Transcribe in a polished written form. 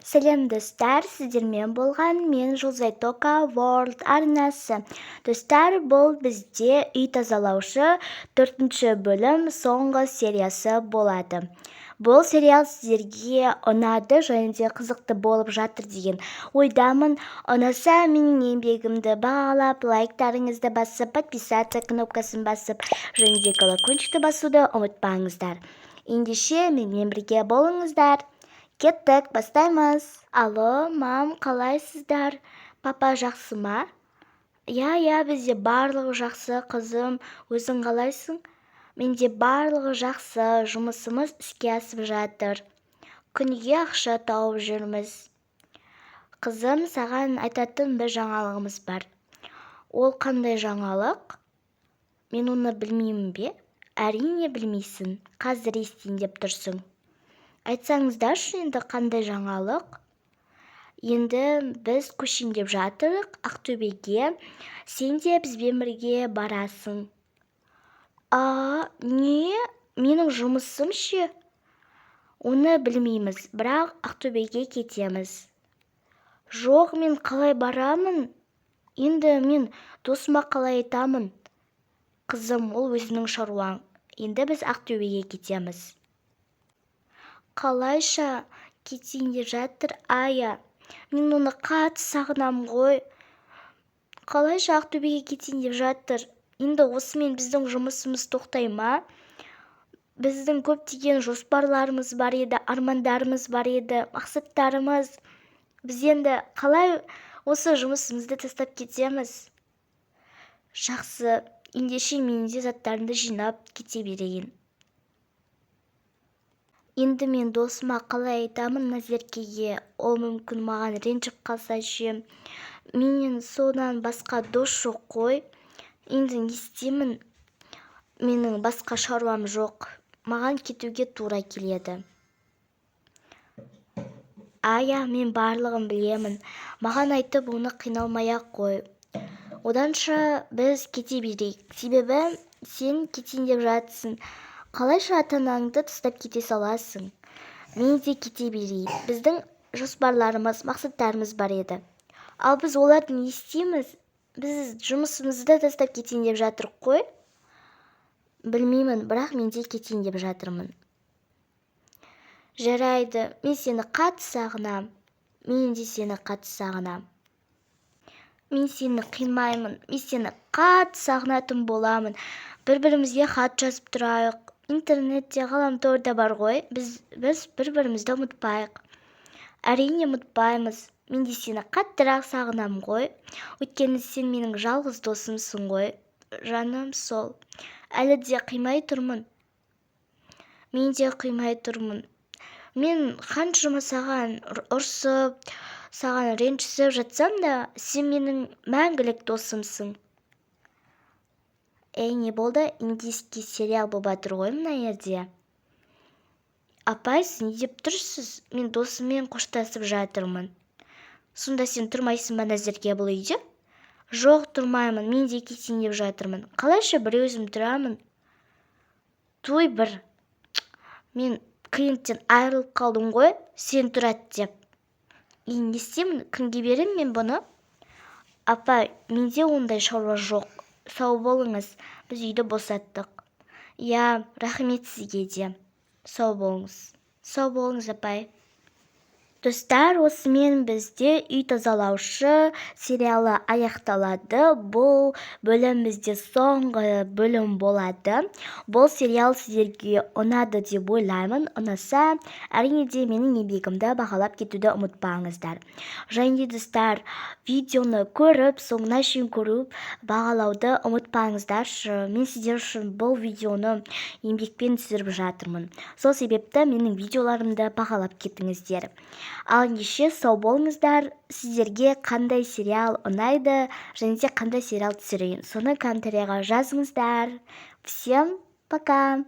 Сәлем достар, сіздермен болған мен Жолзайтока World арнасы. Достар, бұл бізде үй тазалаушы 4-ші бөлім соңғы сериясы болады. Бұл сериал сіздерге ұнады және де қызықты болып жатыр деген ойдамын. Ұнаса менің еңбегімді бағалап, лайктарыңызды басып, подписаться кнопкасын басып, және де колокольчикті басуды ұмытпаңыздар. Ендеше менімен бірге болыңыздар. Кеттік, бастаймыз. Алло, мам, қалайсыздар? Папа жақсы ма? Я, бізде барлығы жақсы, қызым. Өзің қалайсың? Менде барлығы жақсы, жұмысымыз іске асып жатыр. Күніге ақша тауып жүрміз. Қызым, саған айтатын бір жаңалығымыз бар. Ол қандай жаңалық? Мен оны білмеймін бе? Әрине білмейсің. Қазір естейін деп тұрсың. Айтсаңыздаршы енді қандай жаңалық? Енді біз көшейін деп жатырық Ақтөбеге. Сен де бізбен бірге барасың. Не? Менің жұмысым ше? Оны білмейміз, бірақ Ақтөбеге кетеміз. Жоқ, мен қалай барамын? Енді мен досыма қалай айтамын? Қызым, ол өзінің шаруаң. Енді біз Ақтөбеге кетеміз. Қалайша кетейін деп жатыр Ая? Мен оны қатты сағынам ғой. Қалайша Ақтөбеге кетейін деп жатыр? Енді осымен біздің жұмысымыз тоқтай ма? Біздің көптеген жоспарларымыз бар еді, армандарымыз бар еді, мақсаттарымыз. Біз енді қалай осы жұмысымызды тастап кетеміз? Жақсы, ендеше мен де заттарымды жинап кете берейін. Енді мен досыма қалай айтамын Назеркеге? Ол мүмкін маған ренжіп қалса ше. Менен содан басқа дос жоқ қой. Енді не істеймін? Менің басқа шаруам жоқ. Маған кетуге тура келеді. Ая, мен барлығын білемін. Маған айтып, оны қиналмай-ақ қой. Оданша біз кете берейік. Себебі сен кетейін деп жатсың. Қалайша ата-анаңды тастап кете саласың? Мен де кете берейін. Біздің жоспарларымыз, мақсаттарымыз бар еді. Ал біз оларды не істейміз? Біз жұмысымызды тастап кетейін деп жатырық қой. Білмеймін, бірақ мен де кетейін деп жатырмын. Жарайды, мен сені қатты сағынам. Мен де сені қатты сағынам. Мен сені қимаймын. Мен сені қатты сағынатын боламын. Бір-бірімізге хат жазып тұрайық. Интернетте, ғаламторда бар ғой. Біз бір-бірімізді ұмытпайық. Әрине ұмытпаймыз. Мен де сені қаттырақ сағынам ғой. Өйткені сен менің жалғыз досымсың ғой. Жаным сол. Әлі де қимай тұрмын. Мен де қимай тұрмын. Мен қаншама саған ұрсып, саған ренжісіп жатсам да, сен менің мәңгілік досымсың. Не болды? Индийский сериал болып жатыр ғой мына жерде. Апай, сіз не деп тұрсыз? Мен досыммен қоштасып жатырмын. Сонда сен тұрмайсың ба Назерке бұл үйде? Жоқ, тұрмаймын. Мен де кетейін деп жатырмын. Қалайша бір өзім тұрамын? Той бір. Мен клиенттен айырылып қалдым ғой, сен тұрады деп. Не істеймін? Кімге берем мен бұны? Апай, менде ондай шаруа жоқ. Сау болыңыз, біз үйді босаттық. Рахмет сізге де. Сау болыңыз, апай. Достар, осымен бізде үй тазалаушы сериалы аяқталады. Бұл бөлім бізде соңғы бөлім болады. Бұл сериал сіздерге ұнады деп ойлаймын. Ұнаса, әрине де менің еңбегімді бағалап кетуді ұмытпаңыздар. Және де достар, видеоны көріп, соңына шейін көріп, бағалауды ұмытпаңыздар. Мен сіздер үшін бұл видеоны еңбекпен түсіріп жатырмын. Сол себепті менің видеоларымды бағалап кетіңіздер. Ал ендеше сау болыңыздар. Сіздерге қандай сериал ұнайды және де қандай сериал түсірейін, соны комментарийға жазыңыздар. Всем пока!